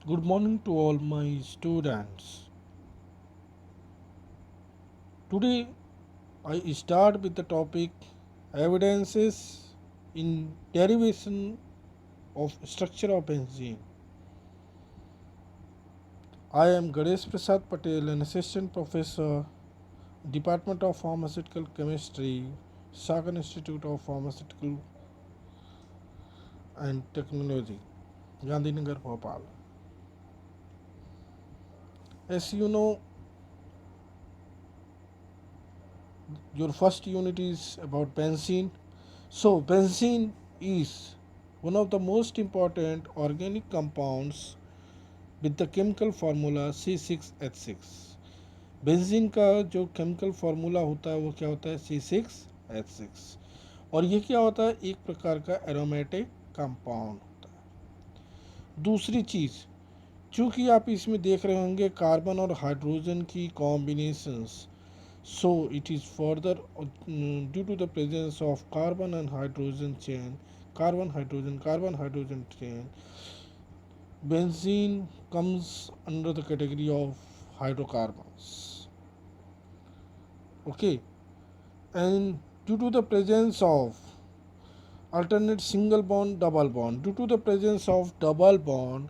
Good morning to all my students. Today I start with the topic evidences in derivation of structure of benzene. I am Ganesh Prasad Patel, an assistant professor, Department of Pharmaceutical Chemistry, Sagan Institute of Pharmaceutical and Technology, Gandhinagar, Bhopal. As you know, your first unit is about benzene. So, benzene is one of the most important organic compounds with the chemical formula C6H6. Benzene का जो chemical formula होता है वो क्या होता है C6H6 और ये क्या होता है एक प्रकार का एरोमेटिक कंपाउंड होता है। दूसरी चीज़ चूँकि आप इसमें देख रहे होंगे कार्बन और हाइड्रोजन की combinations so it is further due to the presence of carbon and hydrogen chain carbon hydrogen chain benzene comes under the category of hydrocarbons. Okay, and due to the presence of alternate single bond double bond, due to the presence of double bond,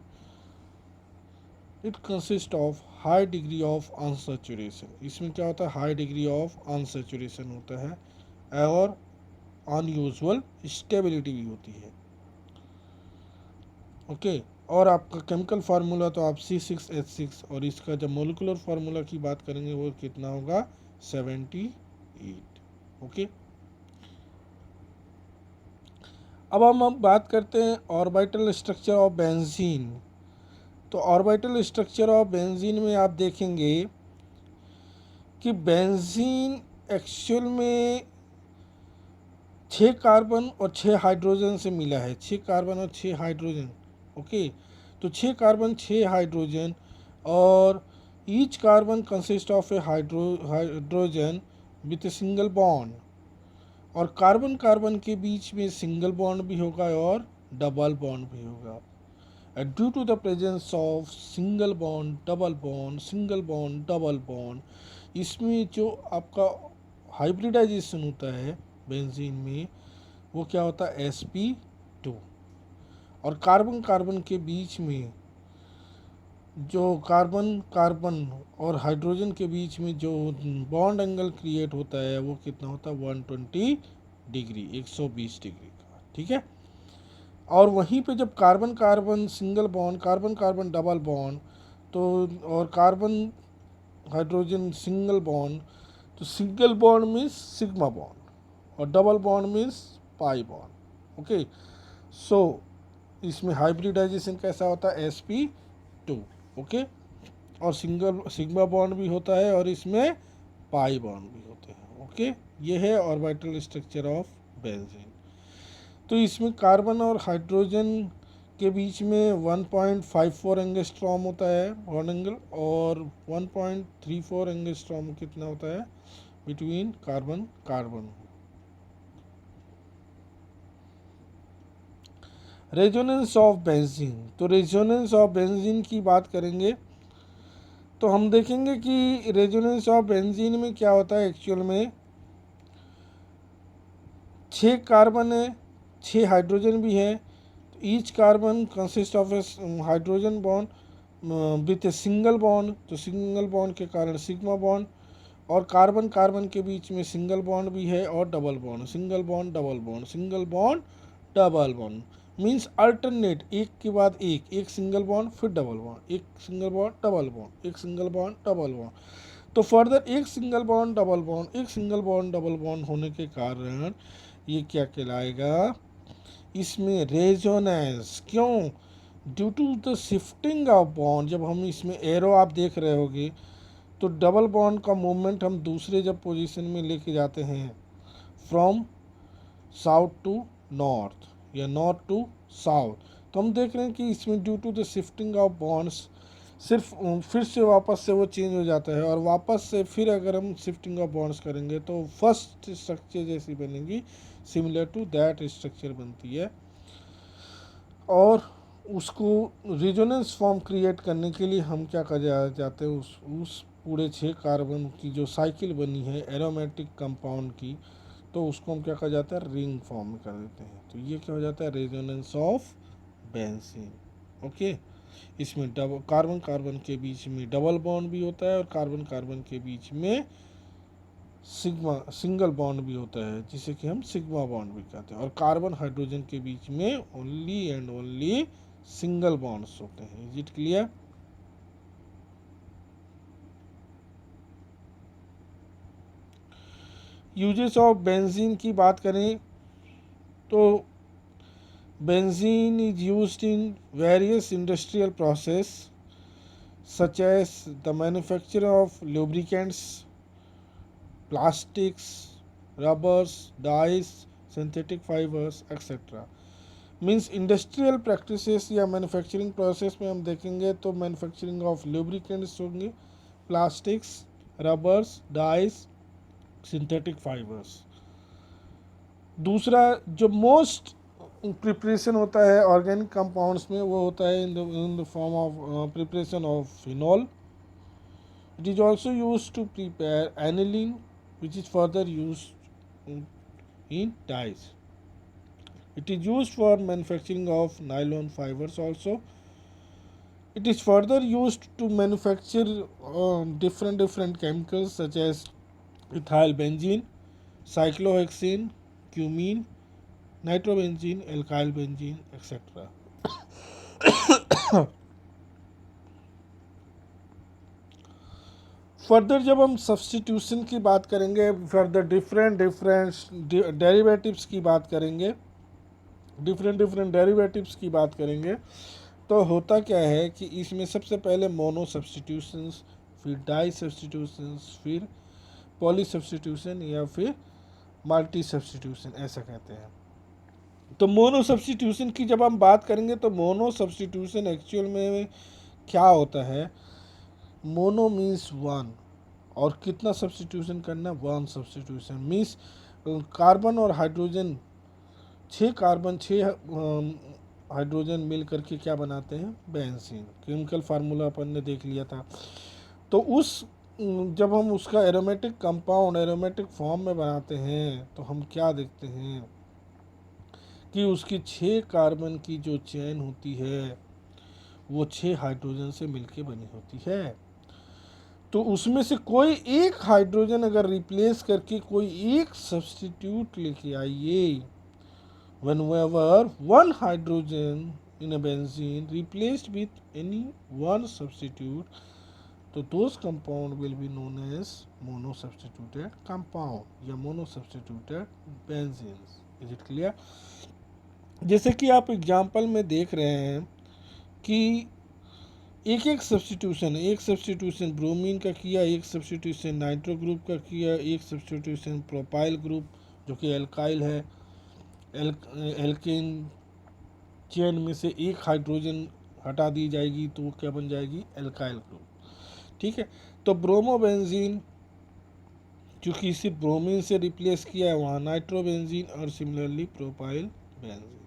it consists of high degree of unsaturation. इसमें क्या होता है high degree of unsaturation होता है और unusual stability भी होती है. ओके और आपका केमिकल फार्मूला तो आप C6H6 और इसका जब मोलिकुलर फार्मूला की बात करेंगे वो कितना होगा 78. ओके अब हम बात करते हैं ऑर्बिटल स्ट्रक्चर ऑफ बेंजीन. तो ऑर्बिटल स्ट्रक्चर ऑफ बेंजीन में आप देखेंगे कि बेंजीन एक्चुअल में 6 कार्बन और 6 हाइड्रोजन से मिला है. 6 कार्बन और 6 हाइड्रोजन. ओके तो 6 कार्बन 6 हाइड्रोजन और each carbon consist of A hydrogen with a single bond और कार्बन कार्बन के बीच में सिंगल बॉन्ड भी होगा और डबल बॉन्ड भी होगा. And due to the presence of single bond, double bond, इसमें जो आपका हाइब्रिडाइजेशन होता है बेंजीन में वो क्या होता है sp2 और कार्बन कार्बन के बीच में जो कार्बन कार्बन और हाइड्रोजन के बीच में जो बॉन्ड एंगल क्रिएट होता है वो कितना होता है 120 डिग्री 120 डिग्री का. ठीक है और वहीं पे जब carbon carbon single bond carbon carbon double bond तो और कार्बन हाइड्रोजन सिंगल बॉन्ड तो single bond means sigma bond और double bond means pi bond. Okay so इसमें हाइब्रिडाइजेशन कैसा होता है sp2. ओके और सिंगल सिग्मा बॉन्ड भी होता है और इसमें पाई बॉन्ड भी होते हैं. ओके ये है ऑर्बिटल स्ट्रक्चर ऑफ बेंजीन. तो इसमें कार्बन और हाइड्रोजन के बीच में 1.54 एंगस्ट्रॉम होता है बॉन्ड एंगल और 1.34 एंगस्ट्रॉम कितना होता है between carbon carbon. Resonance of benzene. तो रेजोनेंस ऑफ बेंजीन की बात करेंगे तो हम देखेंगे कि रेजोनेंस ऑफ बेंजीन में क्या होता है एक्चुअल में 6 कार्बन है 6 हाइड्रोजन भी है. Each carbon consist of A hydrogen bond with a single bond तो सिंगल बॉन्ड के कारण सिग्मा बॉन्ड और कार्बन कार्बन के बीच में सिंगल बॉन्ड भी है और double bond single bond double bond single bond double bond means alternate एक के बाद एक सिंगल बॉन्ड फिर डबल बॉन्ड एक सिंगल बॉन्ड डबल बॉन्ड एक सिंगल बॉन्ड डबल बॉन्ड. तो फर्दर एक सिंगल बॉन्ड डबल बॉन्ड एक सिंगल बॉन्ड डबल बॉन्ड होने के कारण ये क्या कहलाएगा इसमें रेजोनेंस. क्यों due to the shifting of bond. जब हम इसमें एरो आप देख रहे होगे तो डबल बॉन्ड का मूवमेंट हम दूसरे जब पोजीशन में लेके जाते हैं फ्रॉम साउथ टू नॉर्थ या नॉर्थ टू साउथ तो हम देख रहे हैं कि इसमें due to the shifting of bonds सिर्फ फिर से वापस से वो चेंज हो जाता है और वापस से फिर अगर हम शिफ्टिंग ऑफ बॉन्ड्स करेंगे तो फर्स्ट स्ट्रक्चर जैसी बनेगी सिमिलर टू दैट स्ट्रक्चर बनती है और उसको रेजोनेंस फॉर्म क्रिएट करने के लिए हम क्या कर जाते हैं, उस पूरे 6 कार्बन की जो साइकिल बनी है एरोमेटिक कंपाउंड की, तो उसको हम क्या कर जाता है, रिंग फॉर्म में कर देते हैं। तो ये क्या हो जाता है, रेजोनेंस ऑफ बेंजीन। ओके, इसमें डबल कार्बन कार्बन के बीच में डबल बॉन्ड भी होता है और कार्बन कार्बन के बीच में सिंगल बॉन्ड भी होता है, जिसे कि हम सिग्मा बॉन्ड भी कहते हैं। और कार्बन हाइड्रोजन के बीच में only and only single bonds होते हैं। Is it clear? Uses of benzene की बात करें तो benzene is used in various industrial process such as the manufacture of lubricants, plastics, rubbers, dyes, synthetic fibres etcetera. Means industrial practices या manufacturing process में हम देखेंगे तो मैन्युफैक्चरिंग ऑफ लुब्रिकेंट्स होंगे, plastics, rubbers, dyes, synthetic fibres. दूसरा जो most preparation होता है ऑर्गेनिक कंपाउंड्स में, वो होता है in the form of preparation of phenol. It is also use to prepare aniline which is further used in dyes. It is used for manufacturing of nylon fibers also. It is further used to manufacture different chemicals such as ethyl benzene, cyclohexane, cumene, nitrobenzene, alkyl benzene, etc. Further जब हम substitution की बात करेंगे, further different derivatives की बात करेंगे, different derivatives की बात करेंगे, तो होता क्या है कि इसमें सबसे पहले मोनो सब्स्टिट्यूशंस, फिर डाई सब्स्टिट्यूशंस, फिर पॉली सब्स्टिट्यूशन या फिर मल्टी सब्स्टिट्यूशन, ऐसा कहते हैं। तो मोनो सब्स्टिट्यूशन की जब हम बात करेंगे तो मोनो सब्स्टिट्यूशन एक्चुअल में क्या होता है, मोनो मीन्स वन, और कितना सब्स्टिट्यूशन करना, वन सब्स्टिट्यूशन मीन्स कार्बन और हाइड्रोजन, 6 कार्बन 6 हाइड्रोजन मिल करके क्या बनाते हैं, बेंजीन। केमिकल फार्मूला अपन ने देख लिया था। तो उस जब हम उसका एरोमेटिक कंपाउंड एरोमेटिक फॉर्म में बनाते हैं तो हम क्या देखते हैं कि उसकी 6 कार्बन की जो चेन होती है वो 6 हाइड्रोजन से मिलके बनी होती है। तो उसमें से कोई एक हाइड्रोजन अगर रिप्लेस करके कोई एक सब्स्टिट्यूट लेके आइए, whenever one hydrogen in a benzene replaced with any one substitute, तो those compound will be known as monosubstituted compound या monosubstituted benzenes. Is it clear? जैसे कि आप एग्जाम्पल में देख रहे हैं कि एक सब्स्टिट्यूशन ब्रोमीन का किया, एक सब्स्टिट्यूशन नाइट्रो ग्रुप का किया, एक सब्स्टिट्यूशन प्रोपाइल ग्रुप जो कि एल्काइल है, एल्केन चेन में से एक हाइड्रोजन हटा दी जाएगी तो वो क्या बन जाएगी, एल्काइल ग्रुप। ठीक है, तो ब्रोमोबेंजीन क्योंकि इसे ब्रोमीन से रिप्लेस किया है, वहाँ नाइट्रोबेंजीन, और सिमिलरली प्रोपाइल बेंजीन।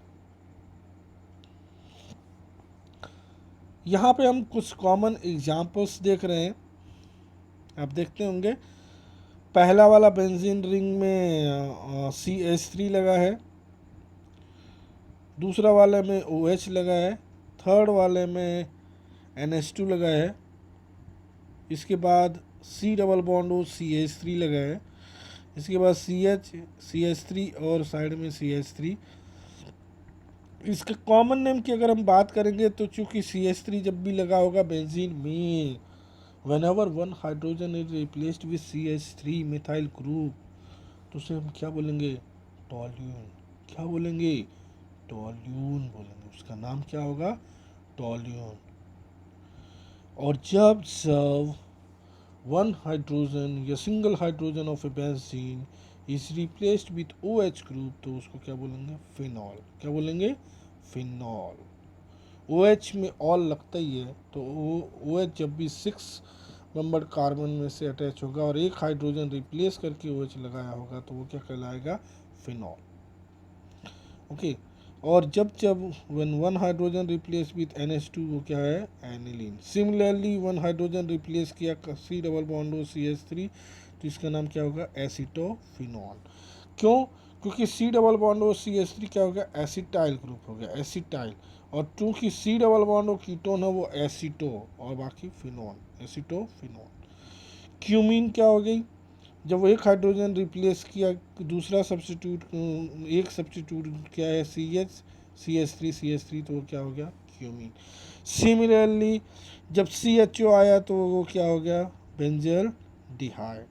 यहाँ पे हम कुछ कॉमन एग्जाम्पल्स देख रहे हैं, आप देखते होंगे। पहला वाला बेंजीन रिंग में CH3 लगा है, दूसरा वाले में OH लगा है, थर्ड वाले में NH2 लगा है, इसके बाद C double bond O CH3 लगा है, इसके बाद CH3 और साइड में CH3। इसके कॉमन नेम की अगर हम बात करेंगे तो चूंकि CH3 जब भी लगा होगा बेंजीन में, whenever one hydrogen is replaced with CH3 methyl group, तो उसे हम क्या बोलेंगे, टॉल्यून। क्या बोलेंगे, टॉल्यून बोलेंगे, उसका नाम क्या होगा, टॉल्यून। और जब वन हाइड्रोजन या single hydrogen of A benzene is replaced with OH group, तो उसको क्या बोलेंगे, फिनॉल। क्या बोलेंगे, फिनॉल। OH में ऑल लगता ही है, तो OH जब भी 6 नंबर कार्बन में से अटैच होगा और एक हाइड्रोजन रिप्लेस करके OH लगाया होगा तो वो क्या कहलाएगा, फिनॉल। ओके, और जब जब one one hydrogen replace with NH2 वो क्या है, aniline. Similarly one hydrogen replace किया C double bond O CH3, तो इसका नाम क्या होगा, एसीटोफिनॉल। क्यों, क्योंकि C double bond O CH3 क्या हो गया, एसिटाइल ग्रुप हो गया, एसिटाइल। और चूंकि C double bond O ketone है वो एसीटो, और बाकी फिनॉल, एसीटोफिनॉल। क्यूमीन क्या हो गई, जब एक हाइड्रोजन रिप्लेस किया दूसरा सब्स्टिट्यूट, एक सब्स्टिट्यूट क्या है CH3 तो वो क्या हो गया, क्यूमीन। सिमिलरली जब CHO आया तो वो क्या हो गया, बेंजल डिहाइड।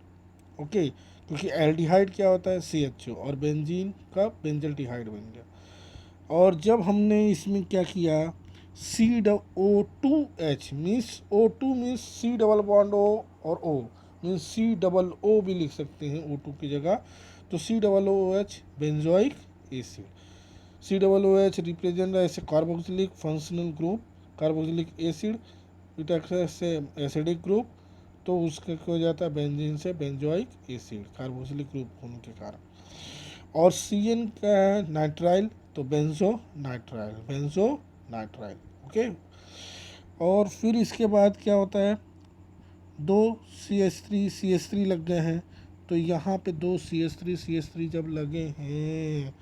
ओके, क्योंकि एल्डिहाइड क्या होता है, CHO, और बेंजीन का बेंजल डिहाइड बन गया। और जब हमने इसमें क्या किया, CO2H means O2 means C double bond O, और O means C double O भी लिख सकते हैं O2 की जगह, तो C double OH benzoic acid. C double OH represent ऐसे carboxylic functional group, carboxylic acid it say acidic group, तो उसका हो जाता है बेंजीन से बेंजोइक एसिड, कार्बोक्सिलिक ग्रुप होने के कारण। और CN का है नाइट्राइल, तो benzonitrile, benzonitrile. Okay, और फिर इसके बाद क्या होता है, दो CH3 लग गए हैं, तो यहाँ पे दो CH3 जब लगे हैं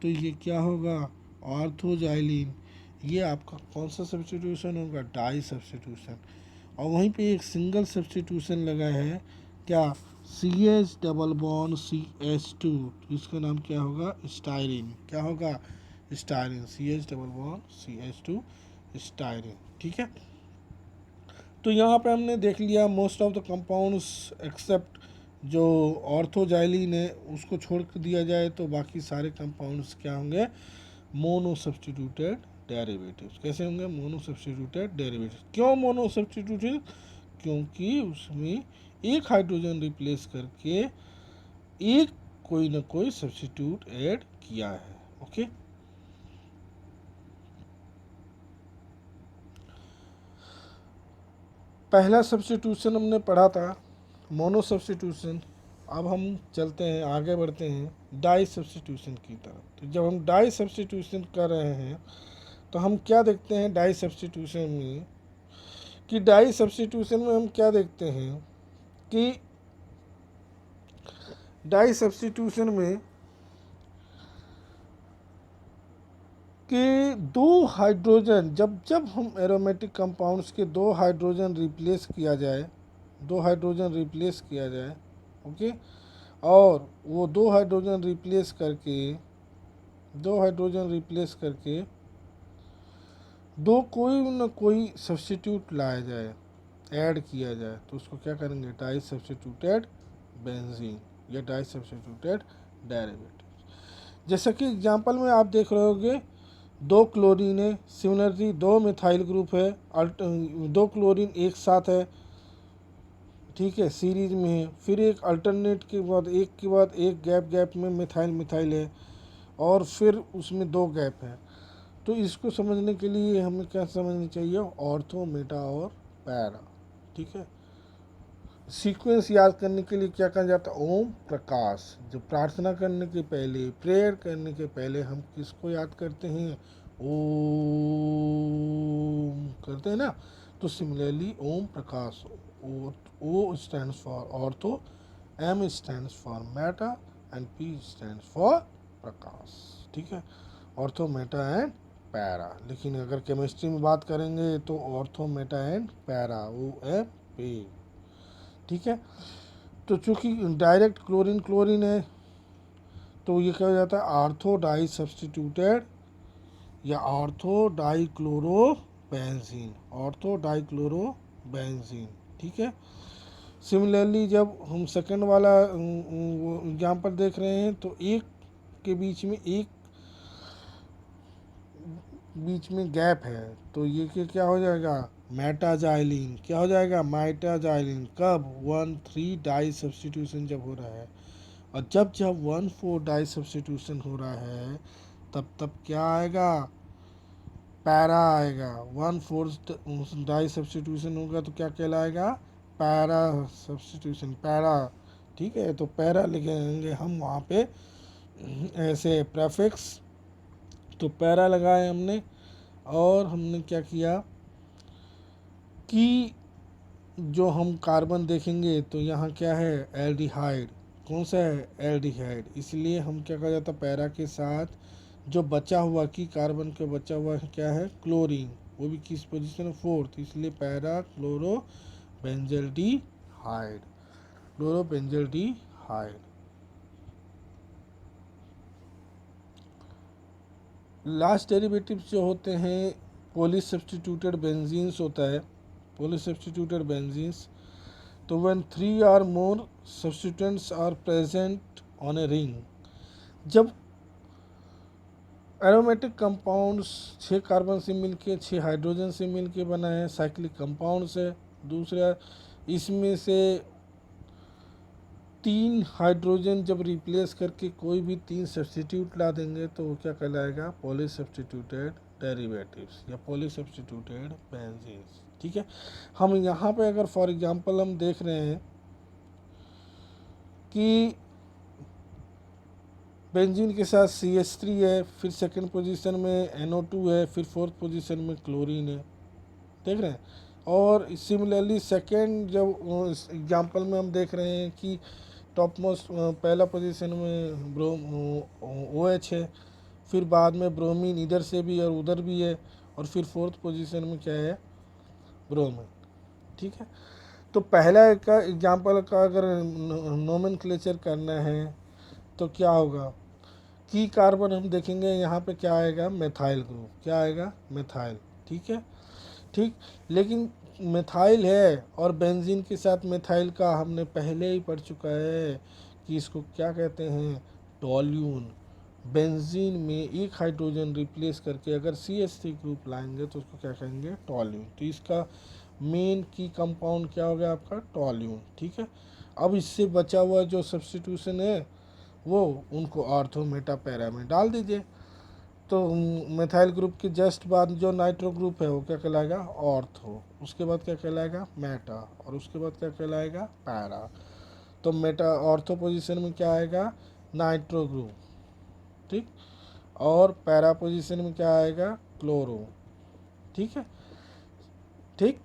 तो ये क्या होगा, ऑर्थोजाइलिन। ये आपका कौन सा सब्स्टिट्यूशन होगा, डाई सब्स्टिट्यूशन। और वहीं पे एक सिंगल सब्स्टिट्यूशन लगा है क्या, CH डबल बॉन्ड CH2, इसका नाम क्या होगा, स्टायरिन। क्या होगा, styrene, CH double bond CH2 styrene. ठीक है, तो यहाँ पे हमने देख लिया most of the compounds except जो ऑर्थोजाइलिन है उसको छोड़ दिया जाए तो बाकी सारे कंपाउंड्स क्या होंगे, मोनो सब्स्टिट्यूटेड डेरिवेटिव्स। कैसे होंगे, मोनो सब्स्टिट्यूटेड डेरिवेटिव्स। क्यों मोनो सब्स्टिट्यूटेड, क्योंकि उसमें एक हाइड्रोजन रिप्लेस करके एक कोई ना कोई सब्स्टिट्यूट ऐड किया है। ओके, पहला सब्स्टिट्यूशन हमने पढ़ा था मोनो सब्स्टिट्यूशन। अब हम चलते हैं, आगे बढ़ते हैं डाई सब्स्टिट्यूशन की तरफ। तो जब हम डाई सब्स्टिट्यूशन कर रहे हैं तो हम क्या देखते हैं डाई सब्स्टिट्यूशन में, कि डाई सब्स्टिट्यूशन में हम क्या देखते हैं कि डाई सब्स्टिट्यूशन में कि दो हाइड्रोजन, जब जब हम एरोमेटिक कंपाउंड्स के दो हाइड्रोजन रिप्लेस किया जाए, दो हाइड्रोजन रिप्लेस किया जाए, ओके, और वो दो हाइड्रोजन रिप्लेस करके, दो हाइड्रोजन रिप्लेस करके दो कोई न कोई सब्स्टिट्यूट लाया जाए, ऐड किया जाए, तो उसको क्या करेंगे, डाई सब्स्टिट्यूटेड बेंजीन या डाई सब्स्टिट्यूटेड डेरिवेटिव। जैसा कि एग्जांपल में आप देख रहे होगे, दो क्लोरीन है, सिमिलरली दो मिथाइल ग्रुप है, दो क्लोरीन एक साथ है, ठीक है, सीरीज में है, फिर एक अल्टरनेट के बाद एक गैप में मिथाइल मिथाइल है, और फिर उसमें दो गैप है। तो इसको समझने के लिए हमें क्या समझनी चाहिए, ऑर्थो, मेटा और पैरा। ठीक है, सीक्वेंस याद करने के लिए क्या कहा जाता है, ओम प्रकाश। जब प्रार्थना करने के पहले, प्रेयर करने के पहले हम किसको याद करते हैं, ओम करते हैं ना। तो similarly Om Prakash, O stands for ortho, M stands for meta, and P stands for Prakash. ठीक है, ऑर्थो, मेटा एंड पैरा। लेकिन अगर केमिस्ट्री में बात करेंगे तो ortho, meta and para, OMP। ठीक है, तो चूंकि डायरेक्ट क्लोरीन क्लोरीन है तो ये क्या हो जाता है, आर्थो डाई सब्स्टिट्यूटेड या ortho di chloro benzene, ortho di chloro benzene. ठीक है, सिमिलरली जब हम सेकंड वाला एग्जाम्पल देख रहे हैं तो एक के बीच में गैप है, तो ये क्या हो जाएगा, मेटाजाइलिन। क्या हो जाएगा, मेटाजाइलिन। कब, 1,3 डाई सब्स्टिट्यूशन जब हो रहा है। और जब जब 1,4 डाई सब्स्टिट्यूशन हो रहा है तब तब क्या आएगा, पैरा आएगा। 1,4 डाई सब्स्टिट्यूशन होगा तो क्या कहलाएगा, पैरा सब्स्टिट्यूशन, पैरा। ठीक है, तो पैरा लिखेंगे हम वहाँ पे ऐसे प्रेफिक्स तो पैरा लगाए हमने, और हमने क्या किया कि जो हम कार्बन देखेंगे तो यहाँ क्या है, एल्डिहाइड। कौन सा है, एल्डिहाइड। इसलिए हम क्या कहा जाता है, पैरा के साथ जो बचा हुआ की कार्बन के बचा हुआ क्या है, क्लोरीन, वो भी किस पोजीशन में, फोर्थ। इसलिए para chloro benzaldehyde, chloro benzaldehyde. Last derivatives जो होते हैं पॉली सब्स्टिट्यूटेड बेंजीन्स होता है, पॉली सब्स्टिट्यूटेड बेंजीन्स। तो when 3 or more substituents are present on a ring, जब एरोमेटिक कंपाउंड्स 6 कार्बन से मिलके 6 हाइड्रोजन से मिलके बना है, साइक्लिक कंपाउंड्स है। दूसरा, इसमें से 3 हाइड्रोजन जब रिप्लेस करके कोई भी 3 सब्स्टिट्यूट ला देंगे तो वो क्या कहलाएगा, पॉली सब्स्टिट्यूटेड डेरिवेटिव्स या पॉली सब्स्टिट्यूटेड बेंजीन्स। ठीक है। हम यहाँ पे अगर फॉर एग्जांपल हम देख रहे हैं कि बेंजीन के साथ CH3 है, फिर सेकंड पोजीशन में NO2 है, फिर फोर्थ पोजीशन में क्लोरीन है, देख रहे हैं। और सिमिलरली सेकंड जब एग्जांपल में हम देख रहे हैं कि टॉप मोस्ट पहला पोजीशन में OH है, फिर बाद में ब्रोमीन इधर से भी और उधर भी है, और फिर फोर्थ पोजीशन में क्या है, ब्रोमीन। ठीक है। तो पहला का एग्जांपल का अगर नोमेनक्लेचर करना है तो क्या होगा, की कार्बन हम देखेंगे यहाँ पे क्या आएगा, मेथाइल ग्रुप, क्या आएगा, मेथाइल। ठीक है, ठीक। लेकिन मेथाइल है और बेंजीन के साथ मेथाइल का हमने पहले ही पढ़ चुका है कि इसको क्या कहते हैं, टॉल्यून। बेंजीन में एक हाइड्रोजन रिप्लेस करके अगर CH3 ग्रुप लाएंगे तो उसको क्या कहेंगे, टॉल्यून। तो इसका मेन की कंपाउंड क्या हो गया आपका, टॉल्यून। ठीक है। अब इससे बचा हुआ जो सब्स्टिट्यूशन है वो उनको ऑर्थो मेटा पैरा में डाल दीजिए। तो मेथाइल ग्रुप के जस्ट बाद जो नाइट्रो ग्रुप है वो क्या कहलाएगा, ऑर्थो। उसके बाद क्या कहलाएगा, मेटा, और उसके बाद क्या कहलाएगा, पैरा। तो मेटा ऑर्थो पोजीशन में क्या आएगा, नाइट्रो ग्रुप। ठीक। और पैरा पोजीशन में क्या आएगा, क्लोरो। ठीक है, ठीक।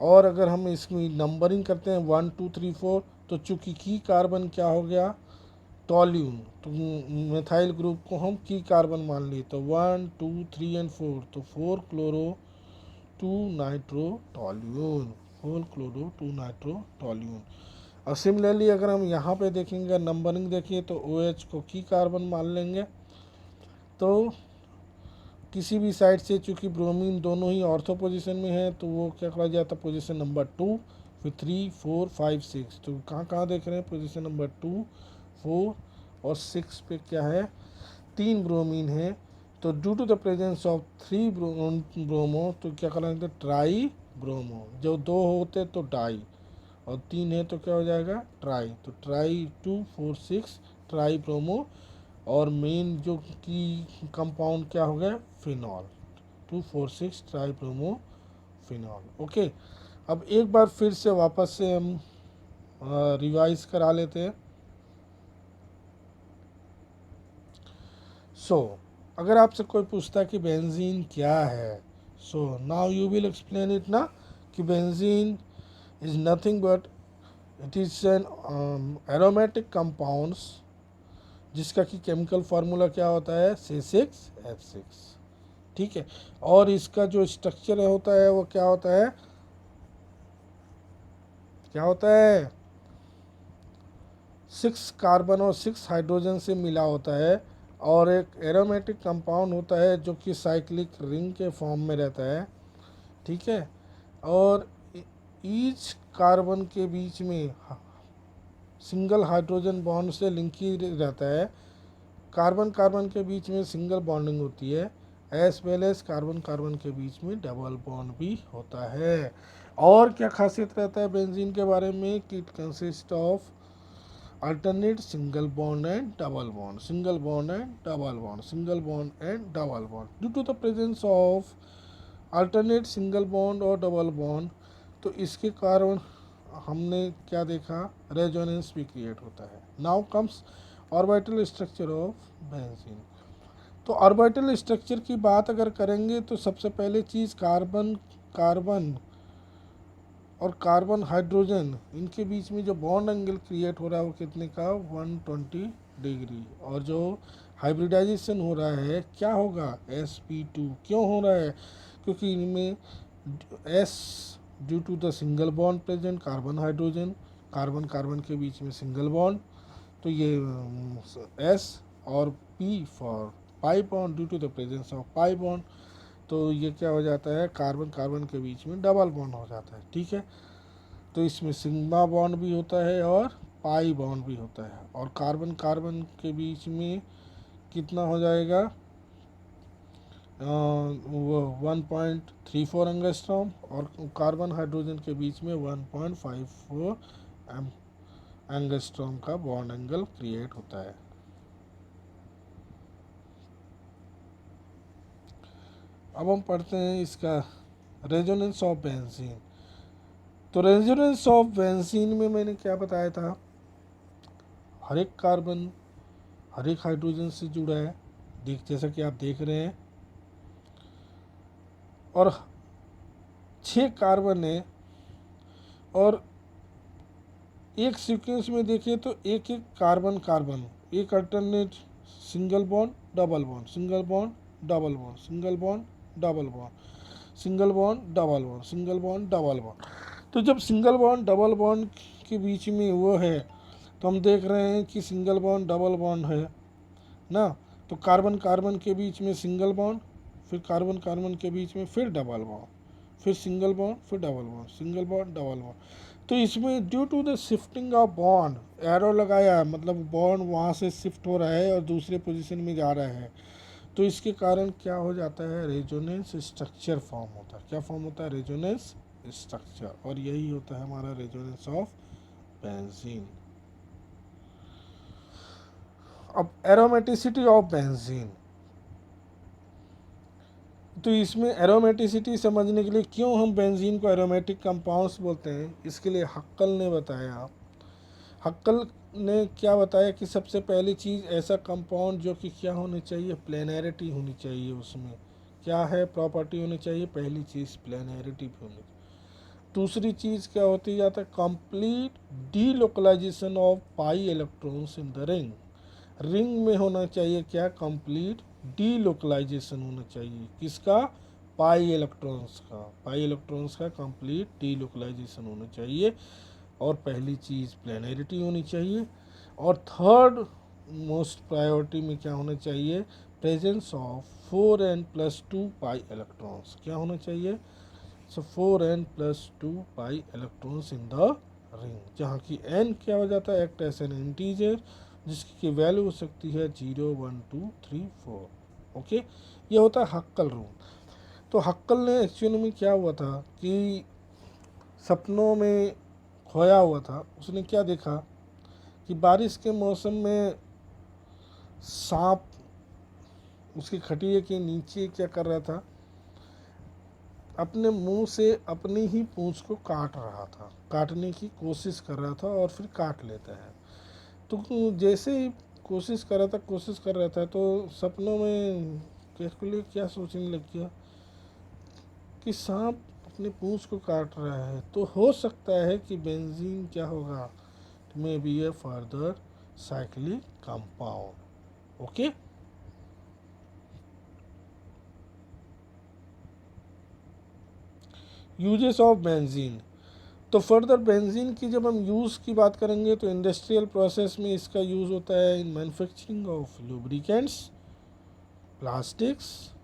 और अगर हम इसकी नंबरिंग करते हैं 1 2 3 4, तो चूंकि की कार्बन क्या हो गया, टॉल्यून, तो मेथाइल ग्रुप को हम की कार्बन मान लिए, तो 1 2 3 एंड 4, तो 4 क्लोरो 2 नाइट्रो टॉल्यून, 4 क्लोरो 2 नाइट्रो टॉल्यून। और सिमिलरली अगर हम यहाँ पे देखेंगे, नंबरिंग देखिए, तो OH को की कार्बन मान लेंगे। तो किसी भी साइड से चूंकि ब्रोमीन दोनों ही ऑर्थो पोजीशन में है तो वो क्या कहा जाता है, पोजीशन नंबर 2, फिर 3 4 5 6। तो कहाँ कहाँ देख रहे हैं, पोजीशन नंबर 2 4 और 6 पे क्या है, 3 ब्रोमीन है। तो due to the presence of 3 bromo, तो क्या कहलाएंगे, ट्राई ब्रोमो। जो 2 होते तो डाई, और 3 है तो क्या हो जाएगा, ट्राई। तो ट्राई 2 4 6 ट्राई ब्रोमो। और मेन जो की कंपाउंड क्या हो गया, phenol, 2 4 6 try bromo phenol. Okay. अब एक बार फिर से वापस से हम रिवाइज करा लेते हैं। सो अगर आपसे कोई पूछता है कि बेंजीन क्या है, so now you will explain it ना, कि benzene is nothing but it is an aromatic compounds जिसका कि केमिकल फार्मूला क्या होता है, C6H6। ठीक है। और इसका जो स्ट्रक्चर होता है वो क्या होता है, क्या होता है, 6 कार्बन और 6 हाइड्रोजन से मिला होता है। और एक एरोमेटिक कंपाउंड होता है जो कि साइक्लिक रिंग के फॉर्म में रहता है। ठीक है। और ईच कार्बन के बीच में सिंगल हाइड्रोजन बॉन्ड से लिंक ही रहता है। कार्बन कार्बन के बीच में सिंगल बॉन्डिंग होती है, as well as carbon carbon के बीच में डबल बॉन्ड भी होता है। और क्या खासियत रहता है बेंजीन के बारे में, कि it consist of alternate single bond and double bond, single bond and double bond, single bond and double bond. Due to the presence of alternate single bond और double bond, तो इसके कारण हमने क्या देखा, रेजोनेंस भी क्रिएट होता है। Now comes orbital structure of benzene. तो ऑर्बिटल स्ट्रक्चर की बात अगर करेंगे तो सबसे पहले चीज़ कार्बन कार्बन और कार्बन हाइड्रोजन इनके बीच में जो बॉन्ड एंगल क्रिएट हो रहा है वो कितने का 120 डिग्री। और जो हाइब्रिडाइजेशन हो रहा है क्या होगा sp2। क्यों हो रहा है? क्योंकि इनमें s due to the single bond present carbon hydrogen, carbon carbon के बीच में सिंगल बॉन्ड, तो ये s और p for pi bond due to the presence of pi bond, तो ये क्या हो जाता है कार्बन कार्बन के बीच में डबल बॉन्ड हो जाता है। ठीक है, तो इसमें सिग्मा बॉन्ड भी होता है और पाई बॉन्ड भी होता है। और कार्बन कार्बन के बीच में कितना हो जाएगा 1.34 एंगस्ट्रॉम, और कार्बन हाइड्रोजन के बीच में 1.54 एंगस्ट्रॉम का बॉन्ड एंगल क्रिएट होता है। अब हम पढ़ते हैं इसका रेजोनेंस ऑफ बेंजीन। तो रेजोनेंस ऑफ बेंजीन में मैंने क्या बताया था, हर एक कार्बन हर एक हाइड्रोजन से जुड़ा है, जैसा कि आप देख रहे हैं, और 6 कार्बन है, और एक सीक्वेंस में देखें तो एक एक कार्बन कार्बन, एक alternate single bond double bond, single bond double bond, single bond double bond, single bond double bond, single bond double bond. तो जब सिंगल बॉन्ड डबल बॉन्ड के बीच में वो है तो हम देख रहे हैं कि सिंगल बॉन्ड डबल बॉन्ड है ना, तो कार्बन कार्बन के बीच में सिंगल बॉन्ड, फिर कार्बन कार्बन के बीच में फिर डबल बॉन्ड, फिर सिंगल बॉन्ड, फिर double bond, single bond double bond. तो इसमें due to the shifting of bond, arrow लगाया मतलब बॉन्ड वहाँ से शिफ्ट हो रहा है और दूसरे पोजीशन में जा रहा है, तो इसके कारण क्या हो जाता है रेजोनेंस स्ट्रक्चर फॉर्म होता है। क्या फॉर्म होता है? Resonance structure. और यही होता है हमारा रेजोनेंस ऑफ बेंजीन। अब एरोमेटिसिटी ऑफ बेंजीन, तो इसमें एरोमेटिसिटी समझने के लिए क्यों हम बेंजीन को एरोमेटिक कंपाउंड्स बोलते हैं, इसके लिए हक्कल ने बताया। हक्कल ने क्या बताया कि सबसे पहली चीज़ ऐसा कंपाउंड जो कि क्या होनी चाहिए, प्लेनैरिटी होनी चाहिए, उसमें क्या है प्रॉपर्टी होनी चाहिए, पहली चीज़ प्लेनैरिटी भी होनी चाहिए। दूसरी चीज़ क्या होती जाता है, complete delocalisation of pi electrons in the ring. Ring में होना चाहिए क्या, कंप्लीट डीलोकलाइजेशन होना चाहिए, किसका, पाई इलेक्ट्रॉन्स का, पाई इलेक्ट्रॉन्स का कंप्लीट डीलोकलाइजेशन होना चाहिए। और पहली चीज़ प्लेनैरिटी होनी चाहिए। और थर्ड मोस्ट प्रायोरिटी में क्या होना चाहिए, presence of 4n+2 pi electrons, क्या होना चाहिए, सो 4n+2 pi electrons in the ring, जहाँ की n क्या हो जाता है, एक्ट एज एन इंटीजर जिसकी वैल्यू हो सकती है 0, 1, 2, 3, 4। ओके, ये होता है हक्कल रूल। तो हक्कल ने एक्चुअली में क्या हुआ था कि सपनों में खोया हुआ था, उसने क्या देखा कि बारिश के मौसम में सांप उसकी खटिया के नीचे क्या कर रहा था, अपने मुंह से अपनी ही पूंछ को काट रहा था, काटने की कोशिश कर रहा था और फिर काट लेता है। तो जैसे ही कोशिश कर रहा था तो सपनों में कैलकुलेट क्या सोचने लग गया कि सांप अपनी पूंछ को काट रहा है, तो हो सकता है कि बेंजीन क्या होगा, may be A further cyclic compound. Okay, uses of benzene. तो फर्दर बेंजीन की जब हम यूज़ की बात करेंगे तो इंडस्ट्रियल प्रोसेस में इसका यूज़ होता है in manufacturing of lubricants, plastics,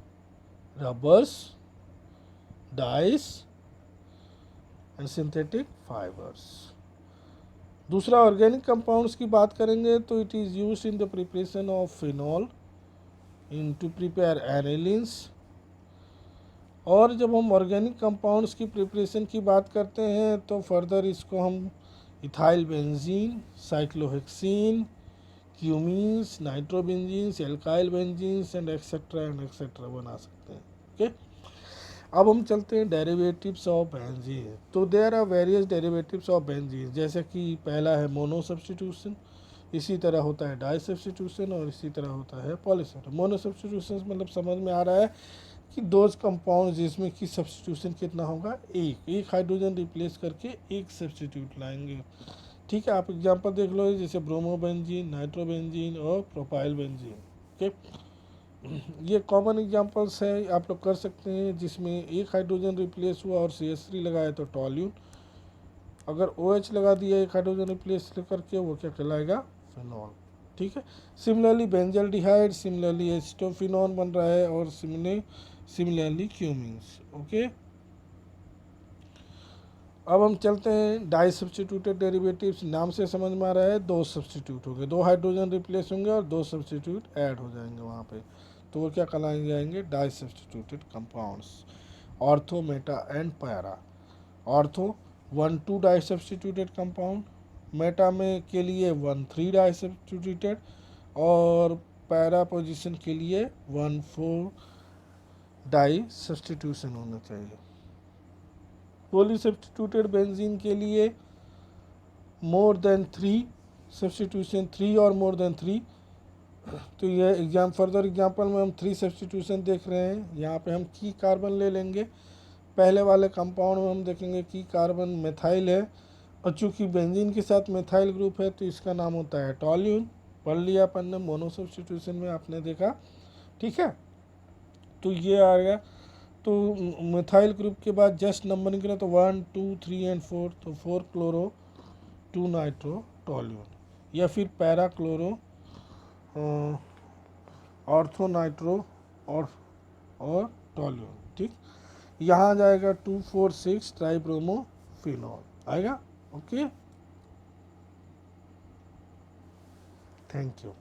rubbers, dyes and synthetic fibres. दूसरा ऑर्गेनिक कंपाउंड्स की बात करेंगे तो it is used in the preparation of phenol in to prepare anilines. और जब हम ऑर्गेनिक कंपाउंड्स की प्रिपरेशन की बात करते हैं तो फर्दर इसको हम ethyl benzene, cyclohexene, cumenes, nitrobenzenes, alkyl benzenes and etcetera बना सकते हैं। ओके, अब हम चलते हैं डेरिवेटिव्स ऑफ बेंजीन। तो there are various derivatives of benzene, जैसे कि पहला है मोनो सब्स्टिट्यूशन, इसी तरह होता है डाई सब्स्टिट्यूशन और इसी तरह होता है पॉली सब्स्टिट्यूशन। मोनो सब्स्टिट्यूशन मतलब समझ में आ रहा है कि दोज कंपाउंड जिसमें कि सब्स्टिट्यूशन कितना होगा, एक हाइड्रोजन रिप्लेस करके एक सब्स्टिट्यूट लाएंगे। ठीक है, आप एग्जांपल देख लो, जैसे ब्रोमोबेंजीन, नाइट्रोबेंजीन और प्रोपाइल बेंजीन। ओके, ये कॉमन एग्जांपल्स है, आप लोग कर सकते हैं जिसमें एक हाइड्रोजन रिप्लेस हुआ और CH3 लगाया तो टॉल्यून, अगर OH लगा दिया एक हाइड्रोजन रिप्लेस करके, वो क्या कहलाएगा, फिनॉल। ठीक है, सिमिलरली बेंजल्डिहाइड, सिमिलरली एसिटोफिनॉन बन रहा है और सिमिलरली क्यूमिन्स। ओके, अब हम चलते हैं डाई सब्स्टिट्यूटेड डेरिवेटिव्स। नाम से समझ में आ रहा है दो सब्स्टिट्यूट हो गए, दो हाइड्रोजन रिप्लेस होंगे और दो सब्स्टिट्यूट ऐड हो जाएंगे वहाँ पे, तो वो क्या कहलाएंगे जाएंगे, disubstituted compounds. Ortho, meta and para. Ortho 1,2 disubstituted compound, meta में के लिए 1,3 डाई सब्स्टिट्यूटेड और पैरा पोजीशन के लिए 1,4 डाई सब्स्टिट्यूशन होना चाहिए। पॉली सब्स्टिट्यूटेड बेंजीन के लिए मोर देन 3 सब्स्टिट्यूशन, 3 और मोर देन 3। तो ये फर्दर एग्जांपल में हम 3 सब्स्टिट्यूशन देख रहे हैं। यहाँ पे हम की कार्बन ले लेंगे, पहले वाले कंपाउंड में हम देखेंगे कि कार्बन मेथाइल है, और चूंकि बेंजीन के साथ मेथाइल ग्रुप है तो इसका नाम होता है टॉल्यून। पढ़ लिया अपन ने, मोनो सब्स्टिट्यूशन में आपने देखा। ठीक है, तो ये आ गया। तो मिथाइल ग्रुप के बाद जस्ट नंबरिंग करें तो 1, 2, 3 एंड 4, तो 4 क्लोरो 2 नाइट्रो टॉल्यून, या फिर पैरा क्लोरो ऑर्थो नाइट्रो और टॉल्यून। ठीक, यहाँ जाएगा 2, 4, 6 ट्राइब्रोमो फिनॉल आएगा। Okay, thank you.